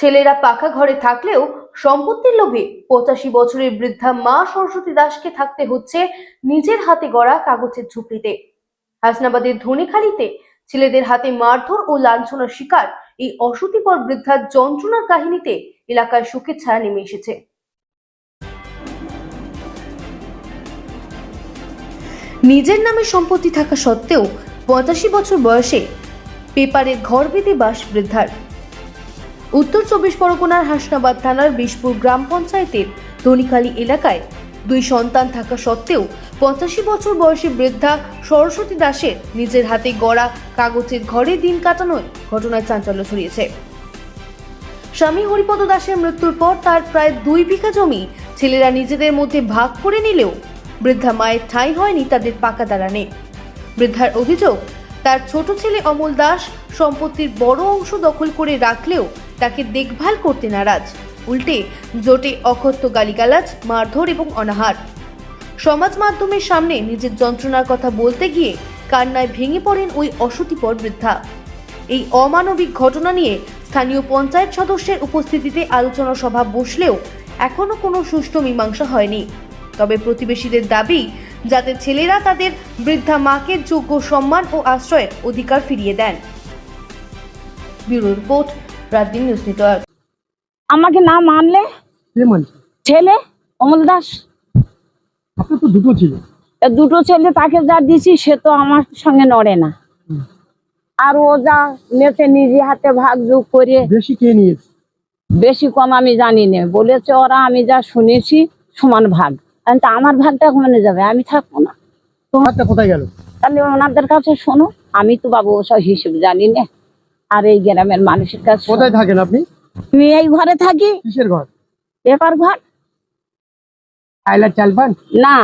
ছেলেরা পাকা ঘরে থাকলেও সম্পত্তির লোভে 85 বছরের বৃদ্ধা মা সরস্বতী দাসকে থাকতে হচ্ছে নিজের হাতে গড়া কাগজের ঝুপড়িতে। হাসনাবাদের ধনেখালিতে ছেলেদের হাতে মারধর ও লাঞ্ছনার শিকার এই অশীতিপর বৃদ্ধার যন্ত্রণার কাহিনীতে এলাকায় শোকের ছায়া নেমে এসেছে। নিজের নামে সম্পত্তি থাকা সত্ত্বেও 85 বছর বয়সে পেপারের ঘর বেঁধে বাস বৃদ্ধার। উত্তর 24 পরগনার হাসনাবাদ থানার বিশপুর গ্রাম পঞ্চায়েতের ধনিখালি এলাকায় 2 সন্তান থাকা সত্ত্বেও 85 বছর বয়সী বৃদ্ধা সরস্বতী দাসের নিজের হাতে গড়া কাগজের ঘরে দিন কাটানোয় ঘটনায় চাঞ্চল্য ছড়িয়েছে। স্বামী হরিপদ দাসের মৃত্যুর পর তার প্রায় 2 বিঘা জমি ছেলেরা নিজেদের মধ্যে ভাগ করে নিলেও বৃদ্ধা মায়ের ঠাঁই হয়নি তাদের পাকা দালানে। বৃদ্ধার অভিযোগ, তার ছোট ছেলে অমল দাস সম্পত্তির বড় অংশ দখল করে রাখলেও তাকে দেখভাল করতে নারাজ, উল্টে জোটে অকথ্য গালিগালাজ, মারধর এবং অনাহার। সমাজ মাধ্যমের সামনে নিজের যন্ত্রণার কথা বলতে গিয়ে কান্নায় ভেঙে পড়েন ওই অশীতিপর বৃদ্ধা। এই অমানবিক ঘটনা নিয়ে স্থানীয় পঞ্চায়েত সদস্যের উপস্থিতিতে আলোচনা সভা বসলেও এখনো কোনো সুষ্ঠু মীমাংসা হয়নি। তবে প্রতিবেশীদের দাবি, যাতে ছেলেরা তাদের বৃদ্ধা মাকে যোগ্য সম্মান ও আশ্রয়ের অধিকার ফিরিয়ে দেন। Bureau report, রাতদিন news network. আমাকে না মানলে ছেলে অমল দাস, আপনার তো দুটো ছিল। দুটো ছেলে, তাকে যা দিছি সে তো আমার সঙ্গে নড়ে না। আর ও যা নেতে নিজে হাতে ভাগ যোগ করে বেশি কে নিয়েছে? বেশি কম আমি জানি না, বলেছে ওরা, আমি যা শুনেছি সমান ভাগ। তা আমার ভাগটা কমে যাবে, আমি থাকবো না। তোমারটা কোথায় গেল? তাহলে ওনাদের কাছে শোনো, আমি তো বাবু ওসব হিসেব জানি না। আর এই গ্রামের মানুষের কাছে কোথায় থাকেন আপনি? আমি এই ঘরে থাকি। কিসের ঘর? পেপার ঘর। আইলার চাল পান না,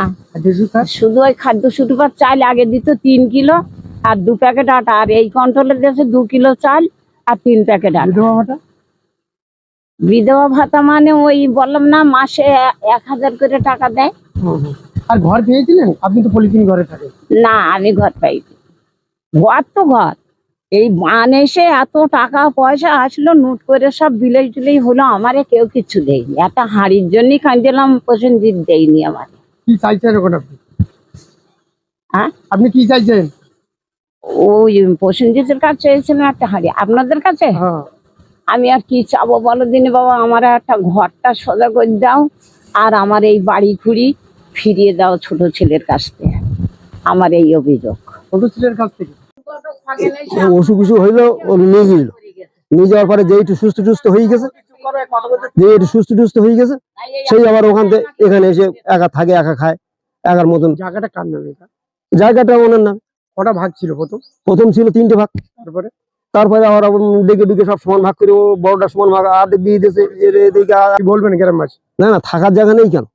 না? শুধু ওই খাদ্য সুটুপার চাল আগে দিত 3 কিলো আর 2 প্যাকেট আটা, আর এই কন্ট্রোলের দেশে 2 কিলো চাল আর 3 প্যাকেট আটা। বিধবা ভাতা? বিধবা ভাতা মানে ওই বললাম না, মাসে 1000 করে টাকা দেয়। আর ঘর পেয়েছিলেন? আপনি তো পলিথিন ঘরে থাকেন। না, আমি ঘর পাইনি। ঘর তো ঘর, এই বান এসে এত টাকা পয়সা আসলো, নোট করে সব বিলেই টিলেই হলো, আমারে কেউ কিছু দেয়নি। একটা হাঁড়ির জন্যই কাঁদিলাম, প্রসেনজিৎ দেয়নি আমার। কি চাইছেন এখন আপনি? হ্যাঁ, আপনি কি চাইছেন? ওই প্রসেনজিতের কাছে চেয়েছিলাম একটা হাঁড়ি, আপনাদের কাছে। হ্যাঁ, আমি আর কি চাবো বলো দিনে বাবা, আমার একটা ঘরটা সোজা করে দাও, আর আমার এই বাড়ি ঘুড়ি ফিরিয়ে দাও ছোট ছেলের কাছ থেকে। আমার এই অভিযোগ। ছোট ছেলের কাছ থেকে অসুখ বিসুখ হইলো, ও নিয়ে গেল। নিয়ে যাওয়ার পরে যে একটু সুস্থ টুস্থ হয়ে গেছে, সেই আবার ওখান থেকে এখানে এসে একা থাকে, একা খায়, একার মতন। জায়গাটা কার নামে? জায়গাটা ওনার নাম। কটা ভাগ ছিল? প্রথম ছিল 3টে ভাগ, তারপরে আবার ডেকে ডুকে সব সমান ভাগ করে ও বড়টা সমান ভাগ আর্ধেক দিয়ে দিয়েছে। কি বলবেন গ্রামবাসী? না না, থাকার জায়গা নেই কেন?